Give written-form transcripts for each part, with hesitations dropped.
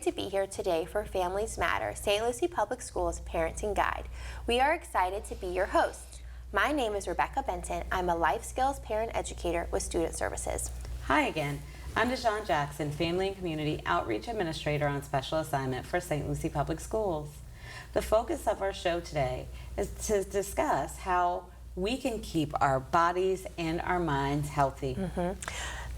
to be here today for Families Matter, St. Lucie Public Schools Parenting Guide. We are excited to be your hosts. My name is Rebecca Benton. I'm a life skills parent educator with Student Services. Hi again. I'm Deshawn Jackson, Family and Community Outreach Administrator on special assignment for St. Lucie Public Schools. The focus of our show today is to discuss how we can keep our bodies and our minds healthy.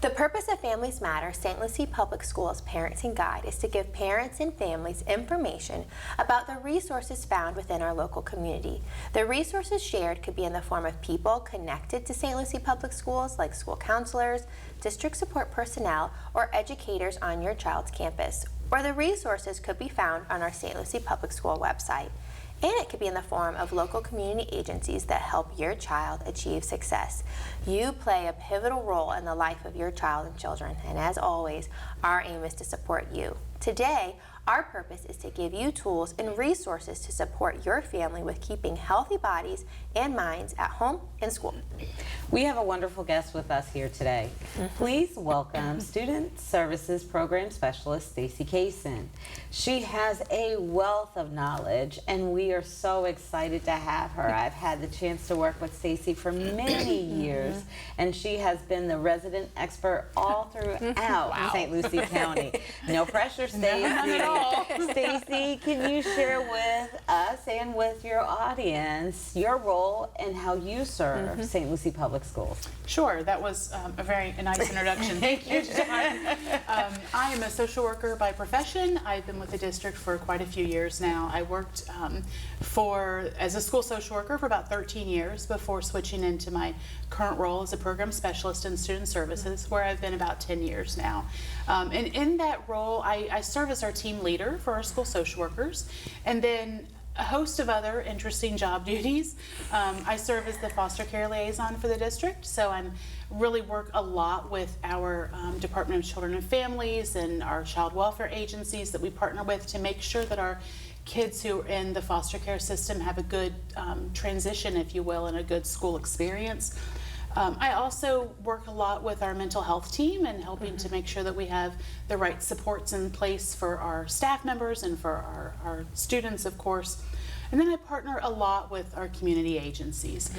The purpose of Families Matter, St. Lucie Public Schools Parenting Guide is to give parents and families information about the resources found within our local community. The resources shared could be in the form of people connected to St. Lucie Public Schools, like school counselors, district support personnel, or educators on your child's campus. Or the resources could be found on our St. Lucie Public School website. And it could be in the form of local community agencies that help your child achieve success. You play a pivotal role in the life of your child and children, and as always, our aim is to support you. Today, our purpose is to give you tools and resources to support your family with keeping healthy bodies and minds at home and school. We have a wonderful guest with us here today. Please welcome Student Services Program Specialist Stacy Kaysen. She has a wealth of knowledge, and we are so excited to have her. I've had the chance to work with Stacy for many years, and she has been the resident expert all throughout St. Lucie County. No pressure, Stacy. Stacy, can you share with us and with your audience your role and how you serve St. Lucie Public Schools? Sure, that was a very nice introduction. Thank you, John. I am a social worker by profession. I've been with the district for quite a few years now. I worked as a school social worker for about 13 years before switching into my current role as a program specialist in student services, where I've been about 10 years now. And in that role, I serve as our team leader for our school social workers, and then a host of other interesting job duties. I serve as the foster care liaison for the district, so I really work a lot with our Department of Children and Families and our child welfare agencies that we partner with to make sure that our kids who are in the foster care system have a good transition, if you will, and a good school experience. I also work a lot with our mental health team and helping to make sure that we have the right supports in place for our staff members and for our students, of course. And then I partner a lot with our community agencies,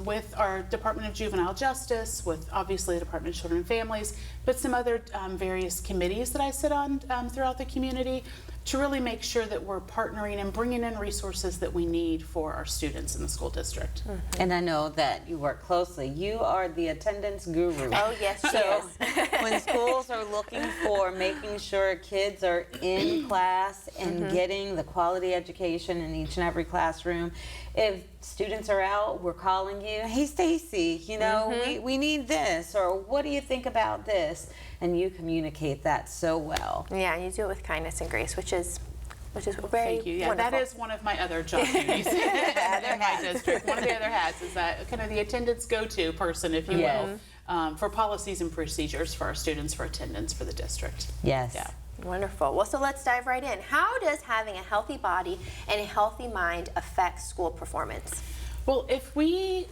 with our Department of Juvenile Justice, with obviously the Department of Children and Families, but some other various committees that I sit on throughout the community to really make sure that we're partnering and bringing in resources that we need for our students in the school district. And I know that you work closely. You are the attendance guru. Oh, yes, she So is. when schools are looking for making sure kids are in class and getting the quality education in each and every classroom, if students are out, we're calling you, hey Stacy, you know, we need this, or what do you think about this? And you communicate that so well. Yeah, and you do it with kindness and grace, which is very Thank you. Yeah, wonderful. that is one of my other job duties in my district. One of the other hats is that kind of the attendance go-to person, if you will, for policies and procedures for our students for attendance for the district. Yes. Yeah. Wonderful. Well, so let's dive right in. How does having a healthy body and a healthy mind affect school performance? Well, if we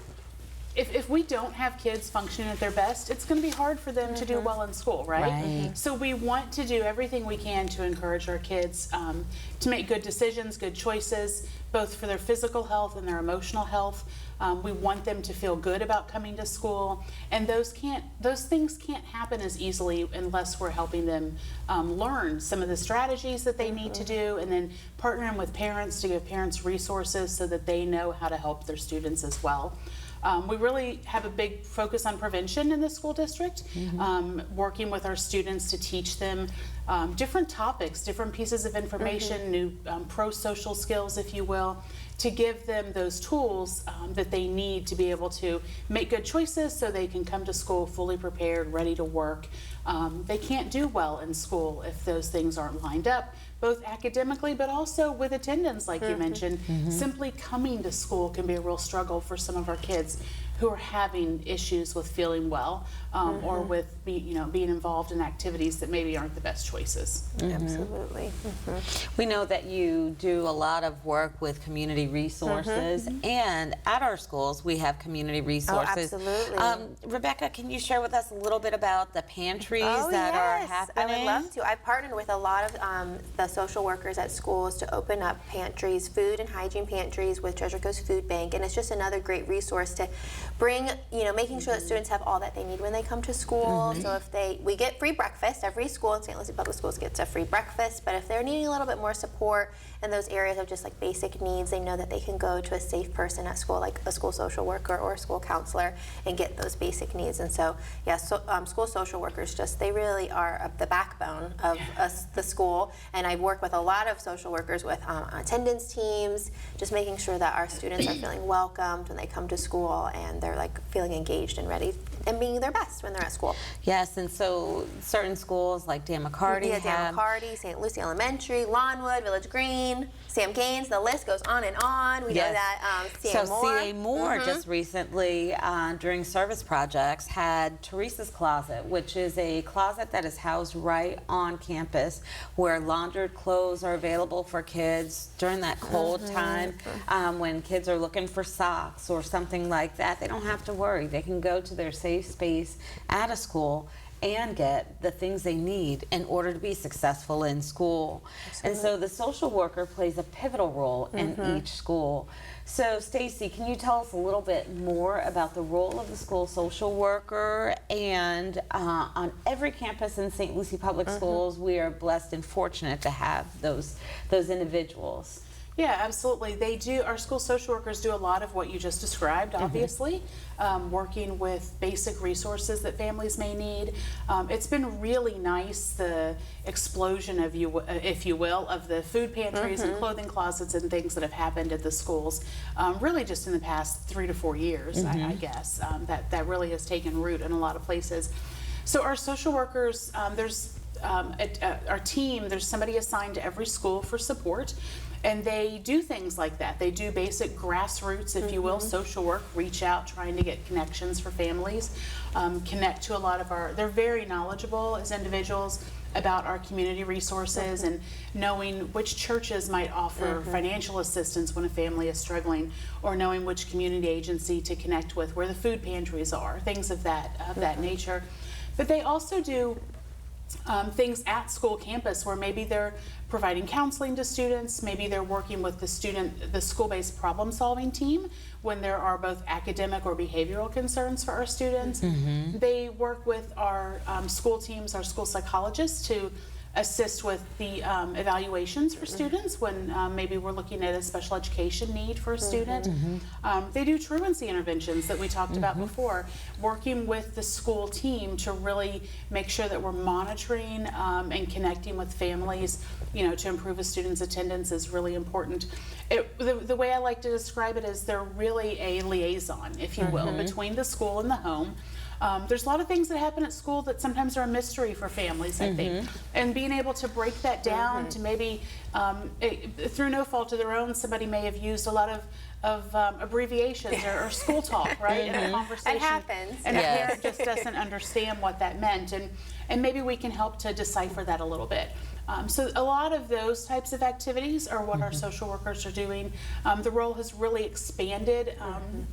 don't have kids functioning at their best, it's going to be hard for them to do well in school, right? Right. So we want to do everything we can to encourage our kids to make good decisions, good choices, both for their physical health and their emotional health. We want them to feel good about coming to school, and those things can't happen as easily unless we're helping them learn some of the strategies that they need to do, and then partnering with parents to give parents resources so that they know how to help their students as well. We really have a big focus on prevention in the school district, working with our students to teach them different topics, different pieces of information, new pro-social skills, if you will, to give them those tools that they need to be able to make good choices so they can come to school fully prepared, ready to work. They can't do well in school if those things aren't lined up, both academically but also with attendance, like you mentioned. Simply coming to school can be a real struggle for some of our kids who are having issues with feeling well. or with being involved in activities that maybe aren't the best choices. Absolutely. We know that you do a lot of work with community resources, and at our schools we have community resources. absolutely. Rebecca, can you share with us a little bit about the pantries Oh, that are yes, happening? I would love to. I've partnered with a lot of the social workers at schools to open up pantries, food and hygiene pantries with Treasure Coast Food Bank, and it's just another great resource to bring, making sure that students have all that they need when they come to school. So if we get free breakfast, every school in St. Lucie Public Schools gets a free breakfast, but if they're needing a little bit more support in those areas of just like basic needs, they know that they can go to a safe person at school, like a school social worker or a school counselor, and get those basic needs. And so, yeah, school social workers they really are the backbone of the school. And I work with a lot of social workers with attendance teams, just making sure that our students are feeling welcomed when they come to school, and they're like feeling engaged and ready and being their best when they're at school. Yes, and so certain schools like Dan McCarty Yeah, Dan McCarty, St. Lucie Elementary, Lawnwood, Village Green, Sam Gaines, the list goes on and on. We know that CA so Moore. CA Moore just recently, during service projects, had Teresa's Closet, which is a closet that is housed right on campus, where laundered clothes are available for kids during that cold time when kids are looking for socks or something like that. They don't have to worry. They can go to their safe space at a school and get the things they need in order to be successful in school. And so the social worker plays a pivotal role in each school. So Stacy, can you tell us a little bit more about the role of the school social worker? And on every campus in St. Lucie Public Schools, we are blessed and fortunate to have those individuals. Yeah, absolutely. They do. Our school social workers do a lot of what you just described, obviously, working with basic resources that families may need. It's been really nice, the explosion of if you will, of the food pantries and clothing closets and things that have happened at the schools, really just in the past 3 to 4 years, I guess, that really has taken root in a lot of places. So our social workers, there's our team, there's somebody assigned to every school for support. And they do things like that. They do basic grassroots, if you will, social work, reach out, trying to get connections for families, connect to a lot of they're very knowledgeable as individuals about our community resources and knowing which churches might offer financial assistance when a family is struggling, or knowing which community agency to connect with, where the food pantries are, things of that nature. But they also do things at school campus where maybe they're providing counseling to students, maybe they're working with the school-based problem-solving team when there are both academic or behavioral concerns for our students. They work with our school teams, our school psychologists, to assist with the evaluations for students when maybe we're looking at a special education need for a student. They do truancy interventions that we talked about before, working with the school team to really make sure that we're monitoring and connecting with families, to improve a student's attendance is really important. The way I like to describe it is they're really a liaison, if you will, between the school and the home. There's a lot of things that happen at school that sometimes are a mystery for families, I think. And being able to break that down to maybe, through no fault of their own, somebody may have used a lot of abbreviations or school talk, right, in a conversation. It happens. And a parent just doesn't understand what that meant. And maybe we can help to decipher that a little bit. So a lot of those types of activities are what our social workers are doing. The role has really expanded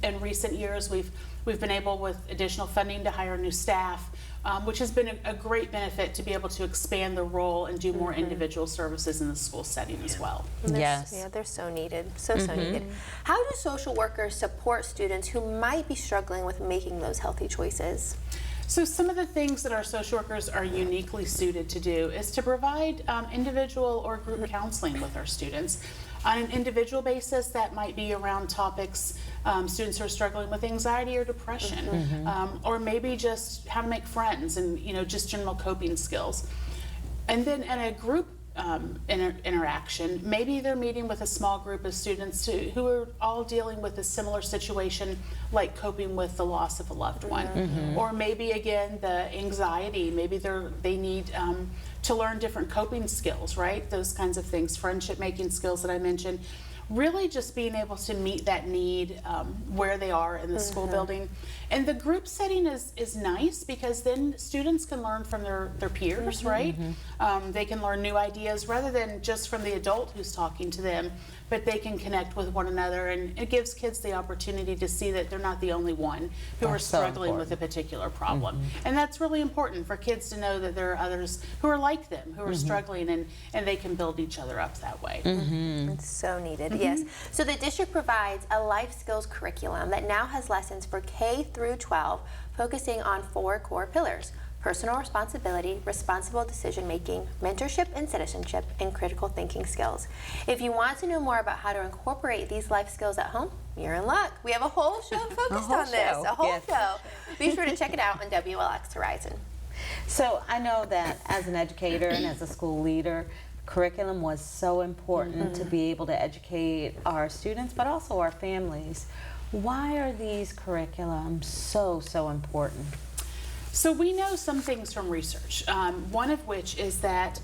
in recent years. We've been able, with additional funding, to hire new staff, which has been a great benefit to be able to expand the role and do more individual services in the school setting as well. Yes. Yeah, they're so needed, so needed. How do social workers support students who might be struggling with making those healthy choices? So some of the things that our social workers are uniquely suited to do is to provide individual or group counseling with our students. On an individual basis, that might be around topics, students who are struggling with anxiety or depression, or maybe just how to make friends and just general coping skills. And then in a group interaction, maybe they're meeting with a small group of students who are all dealing with a similar situation, like coping with the loss of a loved one, or maybe again the anxiety. Maybe they need to learn different coping skills, right? Those kinds of things, friendship making skills that I mentioned. really just being able to meet that need where they are in the school building. And the group setting is nice because then students can learn from their peers, right? They can learn new ideas rather than just from the adult who's talking to them, but they can connect with one another, and it gives kids the opportunity to see that they're not the only one who are That's so struggling with a particular problem. And that's really important for kids to know that there are others who are like them, who are struggling, and they can build each other up that way. It's so needed, yes. So the district provides a life skills curriculum that now has lessons for K through 12, focusing on 4 core pillars: personal responsibility, responsible decision making, mentorship and citizenship, and critical thinking skills. If you want to know more about how to incorporate these life skills at home, you're in luck. We have a whole show focused on this, a whole yes. show. Be sure to check it out on WLX Horizon. So I know that as an educator and as a school leader, curriculum was so important to be able to educate our students, but also our families. Why are these curriculums so important? So we know some things from research, one of which is that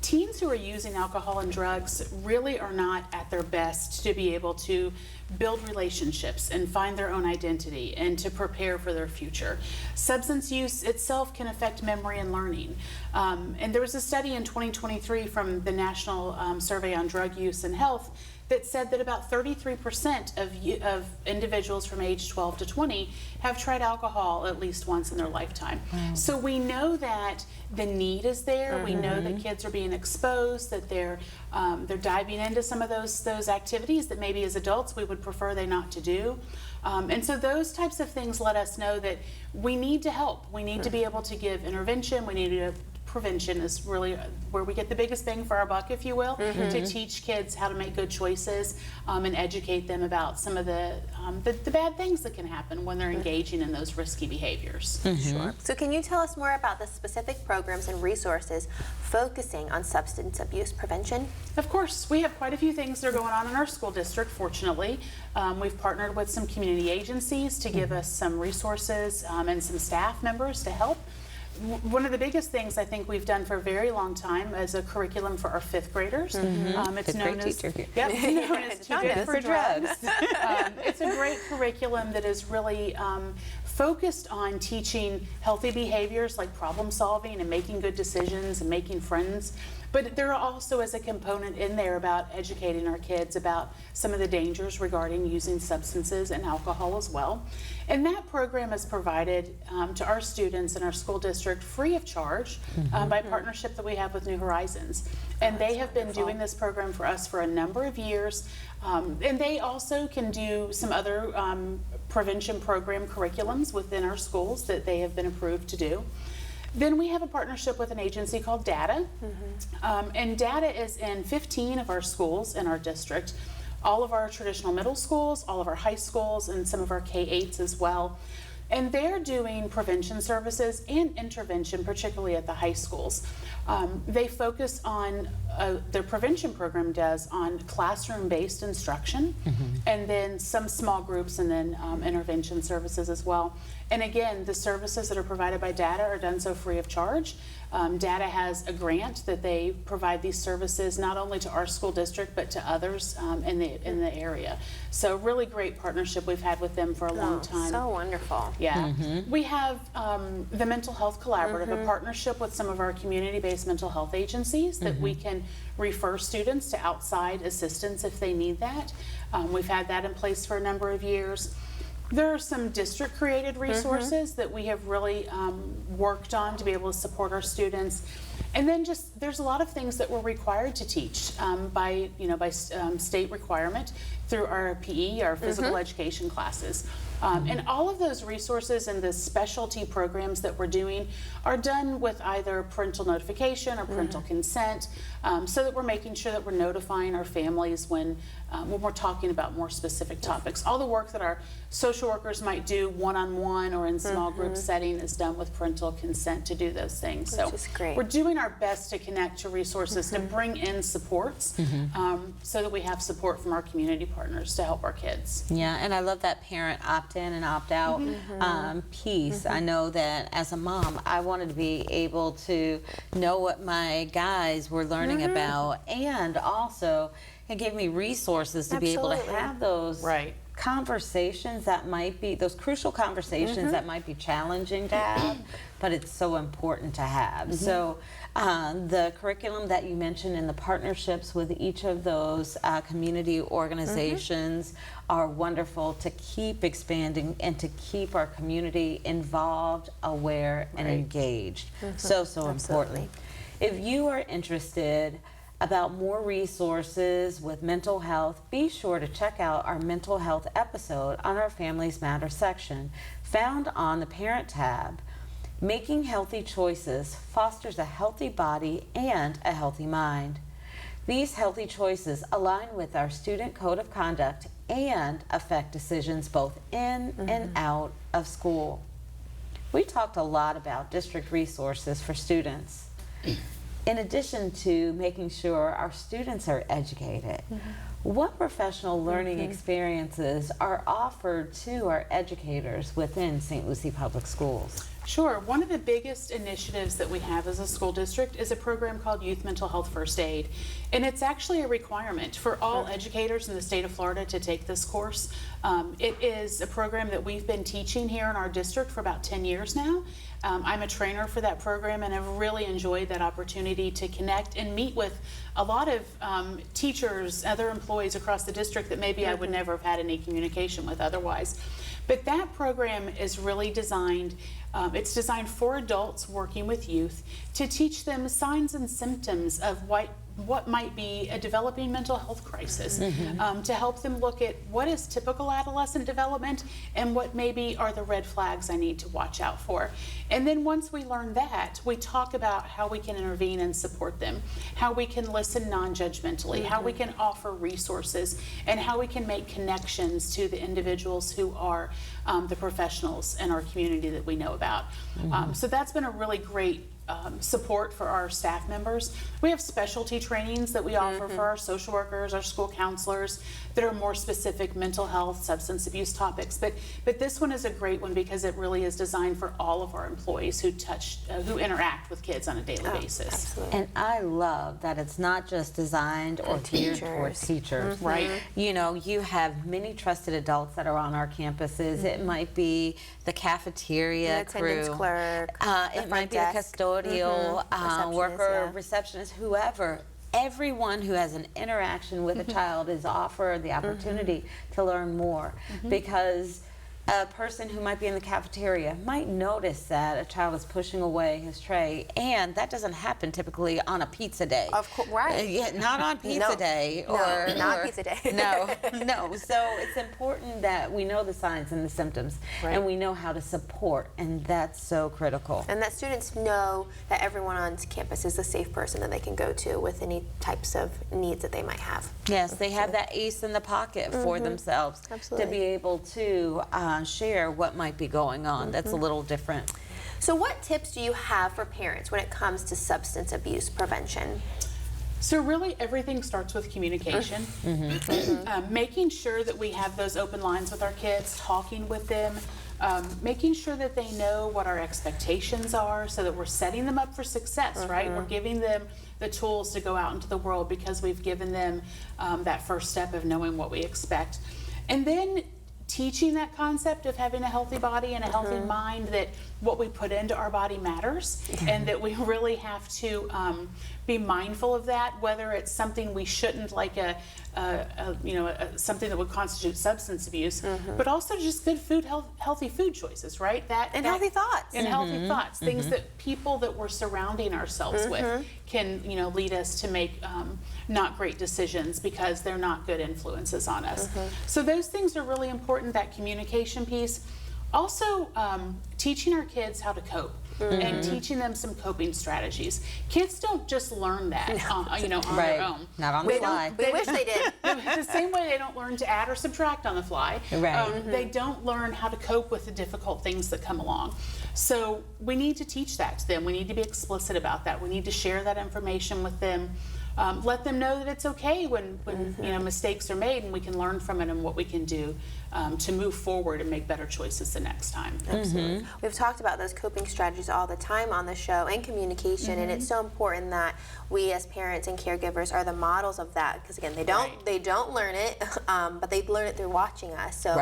teens who are using alcohol and drugs really are not at their best to be able to build relationships and find their own identity and to prepare for their future. Substance use itself can affect memory and learning. And there was a study in 2023 from the National Survey on Drug Use and Health that said that about 33% of individuals from age 12 to 20 have tried alcohol at least once in their lifetime. So we know that the need is there. We know that kids are being exposed, that they're diving into some of those activities that maybe as adults we would prefer they not to do. And so those types of things let us know that we need to help. We need to be able to give intervention. We need to prevention is really where we get the biggest bang for our buck, if you will, to teach kids how to make good choices and educate them about some of the bad things that can happen when they're engaging in those risky behaviors. Sure. So can you tell us more about the specific programs and resources focusing on substance abuse prevention? Of course, we have quite a few things that are going on in our school district, fortunately. We've partnered with some community agencies to give us some resources and some staff members to help. One of the biggest things I think we've done for a very long time is a curriculum for our 5th graders. It's known as known as Too Good for Drugs. It's a great curriculum that is really focused on teaching healthy behaviors like problem solving and making good decisions and making friends. But there also is a component in there about educating our kids about some of the dangers regarding using substances and alcohol as well. And that program is provided to our students in our school district free of charge by partnership that we have with New Horizons. And they have been doing this program for us for a number of years. And they also can do some other prevention program curriculums within our schools that they have been approved to do. Then we have a partnership with an agency called DATA, and DATA is in 15 of our schools in our district, all of our traditional middle schools, all of our high schools, and some of our K-8s as well. And they're doing prevention services and intervention, particularly at the high schools. They focus on, their prevention program does on classroom-based instruction, and then some small groups, and then intervention services as well. And again, the services that are provided by DATA are done so free of charge. DATA has a grant that they provide these services not only to our school district but to others in the area. So really great partnership we've had with them for a long time. So wonderful. Yeah. We have the Mental Health Collaborative, a partnership with some of our community-based mental health agencies that we can refer students to outside assistance if they need that. We've had that in place for a number of years. There are some district-created resources that we have really worked on to be able to support our students. And then just, there's a lot of things that we're required to teach by state requirement through our PE, our physical education classes. And all of those resources and the specialty programs that we're doing are done with either parental notification or parental consent, so that we're making sure that we're notifying our families when we're talking about more specific topics. All the work that our social workers might do one-on-one or in small group setting is done with parental consent to do those things. Which is great. We're doing our best to connect to resources to bring in supports so that we have support from our community partners to help our kids. Yeah, and I love that parent opt-in and opt-out piece. I know that as a mom, I wanted to be able to know what my guys were learning about, and also It gave me resources to be able to Absolutely. have those Right. conversations that might be, those crucial conversations that might be challenging to have, but it's so important to have. So the curriculum that you mentioned and the partnerships with each of those community organizations are wonderful to keep expanding and to keep our community involved, aware, and engaged. So important. Absolutely. If you are interested about more resources with mental health, be sure to check out our mental health episode on our Families Matter section, found on the Parent tab. Making healthy choices fosters a healthy body and a healthy mind. These healthy choices align with our student code of conduct and affect decisions both in and out of school. We talked a lot about district resources for students. In addition to making sure our students are educated, what professional learning experiences are offered to our educators within St. Lucie Public Schools? Sure. One of the biggest initiatives that we have as a school district is a program called Youth Mental Health First Aid. And it's actually a requirement for all educators in the state of Florida to take this course. It is a program that we've been teaching here in our district for about 10 years now. I'm a trainer for that program, and I've really enjoyed that opportunity to connect and meet with a lot of teachers, other employees across the district that maybe I would never have had any communication with otherwise. But that program is really designed, it's designed for adults working with youth to teach them signs and symptoms of what might be a developing mental health crisis, to help them look at what is typical adolescent development and what maybe are the red flags I need to watch out for. And then once we learn that, we talk about how we can intervene and support them, how we can listen non-judgmentally, how we can offer resources, and how we can make connections to the individuals who are the professionals in our community that we know about. So that's been a really great support for our staff members. We have specialty trainings that we offer for our social workers, our school counselors, that are more specific mental health, substance abuse topics. But this one is a great one because it really is designed for all of our employees who who interact with kids on a daily basis. Absolutely. And I love that it's not just designed or geared toward teachers. Right. You know, you have many trusted adults that are on our campuses. It might be the cafeteria The attendance crew. clerk, the It front might be desk. the custodial Receptionist, worker, yeah. receptionist, whoever. Everyone who has an interaction with a child is offered the opportunity to learn more, because a person who might be in the cafeteria might notice that a child is pushing away his tray, and that doesn't happen typically on a pizza day. Of course, right. Yeah, not on pizza No. day. No, Or not pizza day. No. So it's important that we know the signs and the symptoms, and we know how to support, and that's so critical. And that students know that everyone on campus is a safe person that they can go to with any types of needs that they might have. Yes, they have that ace in the pocket for themselves Absolutely. to be able to share what might be going on. That's a little different. So what tips do you have for parents when it comes to substance abuse prevention? So really everything starts with communication. Making sure that we have those open lines with our kids, talking with them, making sure that they know what our expectations are so that we're setting them up for success, right? We're giving them the tools to go out into the world because we've given them that first step of knowing what we expect. And then teaching that concept of having a healthy body and a healthy mind, that what we put into our body matters, and that we really have to be mindful of that, whether it's something we shouldn't, like something that would constitute substance abuse, but also just good food, healthy food choices, right? Healthy thoughts. And healthy thoughts, things that people that we're surrounding ourselves with can, lead us to make not great decisions because they're not good influences on us. So those things are really important, that communication piece. Also, teaching our kids how to cope and teaching them some coping strategies. Kids don't just learn that, on their own. Not on the fly. We wish they did. The same way they don't learn to add or subtract on the fly, they don't learn how to cope with the difficult things that come along. So we need to teach that to them. We need to be explicit about that. We need to share that information with them. let them know that it's okay when mistakes are made, and we can learn from it and what we can do to move forward and make better choices the next time. Absolutely. We've talked about those coping strategies all the time on the show, and communication, and it's so important that we as parents and caregivers are the models of that, because again, they don't learn it, but they learn it through watching us. So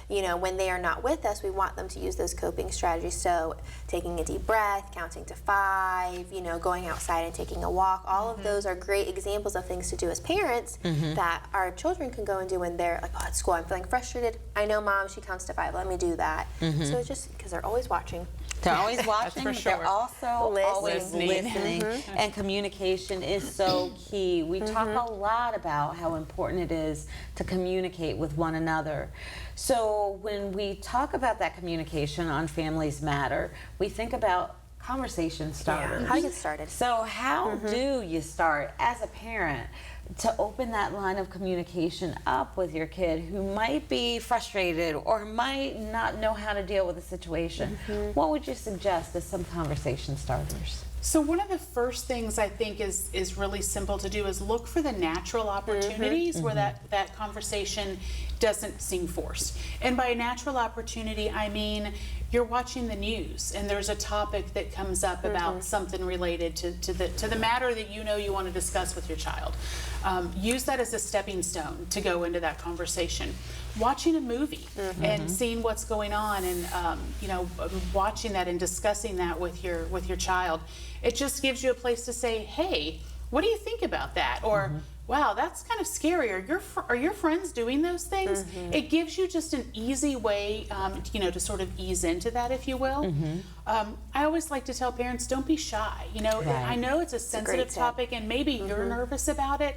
when they are not with us, we want them to use those coping strategies. So taking a deep breath, counting to 5, going outside and taking a walk, all of those are great examples of things to do as parents that our children can go and do when they're like, oh, at school I'm feeling frustrated. I know Mom, she counts to 5, let me do that. So it's just because they're always watching. They're always watching, for but sure. they're also always listening. And communication is so key. We talk a lot about how important it is to communicate with one another. So when we talk about that communication on Families Matter, we think about conversation starters. How to get started. So how do you start as a parent to open that line of communication up with your kid who might be frustrated or might not know how to deal with a situation? What would you suggest as some conversation starters? So one of the first things I think is really simple to do is look for the natural opportunities where that conversation doesn't seem forced. And by a natural opportunity, I mean you're watching the news and there's a topic that comes up about something related to the matter that you want to discuss with your child. Use that as a stepping stone to go into that conversation. Watching a movie and seeing what's going on, and watching that and discussing that with your child, it just gives you a place to say, hey, what do you think about that? Or wow, that's kind of scary. Are your friends doing those things? It gives you just an easy way, to sort of ease into that, if you will. I always like to tell parents, don't be shy. I know it's a sensitive topic, and maybe you're nervous about it.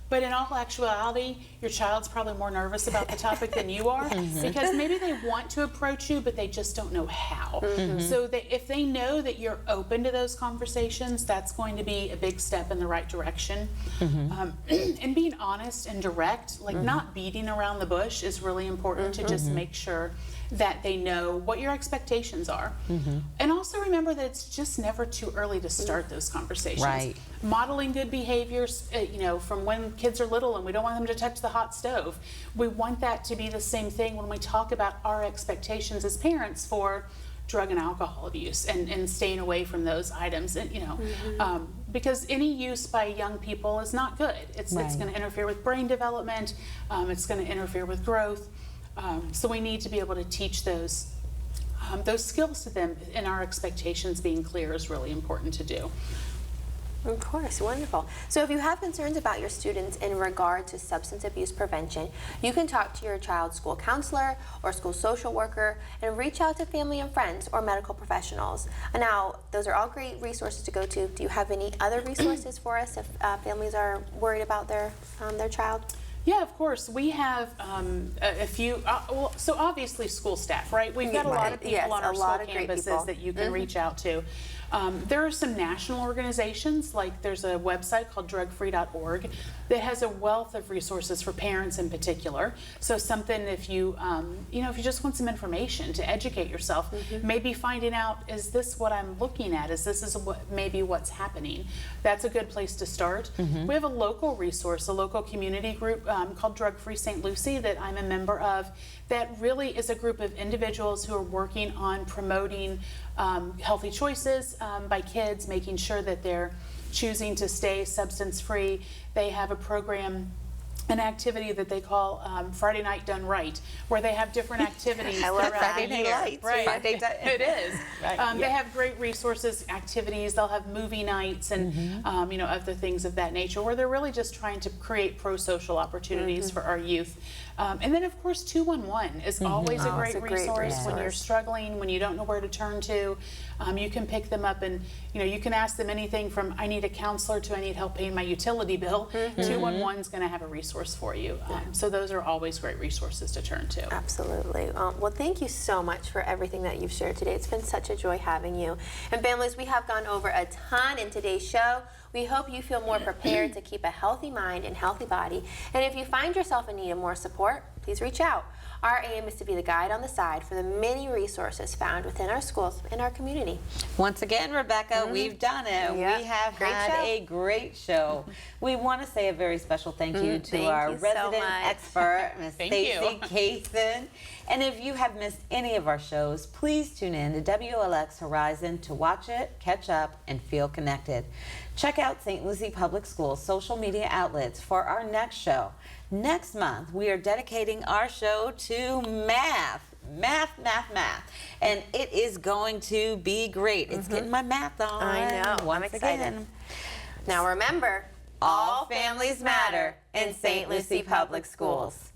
But in all actuality, your child's probably more nervous about the topic than you are, because maybe they want to approach you, but they just don't know how. So if they know that you're open to those conversations, that's going to be a big step in the right direction. And being honest and direct, like not beating around the bush, is really important to just make sure that they know what your expectations are. And also remember that it's just never too early to start those conversations. Modeling good behaviors, from when kids are little and we don't want them to touch the hot stove. We want that to be the same thing when we talk about our expectations as parents for drug and alcohol abuse and staying away from those items. And, because any use by young people is not good. It's going to interfere with brain development. It's going to interfere with growth. So we need to be able to teach those skills to them, and our expectations being clear is really important to do. Of course, wonderful. So if you have concerns about your students in regard to substance abuse prevention, you can talk to your child's school counselor or school social worker and reach out to family and friends or medical professionals. Now, those are all great resources to go to. Do you have any other resources for us if families are worried about their child? Yeah, of course. We have a few, so obviously school staff, right? We've got a lot of people on our school campuses that you can reach out to. There are some national organizations, like there's a website called drugfree.org that has a wealth of resources for parents in particular. So something if you just want some information to educate yourself, maybe finding out, is this what I'm looking at? Is maybe what's happening? That's a good place to start. We have a local resource, a local community group called Drug Free St. Lucie that I'm a member of, that really is a group of individuals who are working on promoting healthy choices by kids, making sure that they're choosing to stay substance free. They have a program, an activity that they call Friday Night Done Right, where they have different activities throughout Friday the Night year. Lights. Right. Friday It is. They have great resources, activities. They'll have movie nights and other things of that nature, where they're really just trying to create pro-social opportunities for our youth. And then, of course, 211 is always a great resource when you're struggling, when you don't know where to turn to. You can pick them up and, you can ask them anything from, I need a counselor, to I need help paying my utility bill. 211 is going to have a resource for you. So those are always great resources to turn to. Absolutely. Well, thank you so much for everything that you've shared today. It's been such a joy having you. And families, we have gone over a ton in today's show. We hope you feel more prepared to keep a healthy mind and healthy body. And if you find yourself in need of more support, please reach out. Our aim is to be the guide on the side for the many resources found within our schools and our community. Once again, Rebecca, we've done it. Yep. We have Great had show. a great show. We want to say a very special thank you to Thank our you so resident much. expert, Ms. Thank Stacy you. Kaysen. And if you have missed any of our shows, please tune in to WLX Horizon to watch it, catch up, and feel connected. Check out St. Lucie Public Schools' social media outlets for our next show. Next month, we are dedicating our show to math. Math. And it is going to be great. It's getting my math on. I know. I'm Once excited. again. Now remember, All families matter in St. Lucie Public Schools.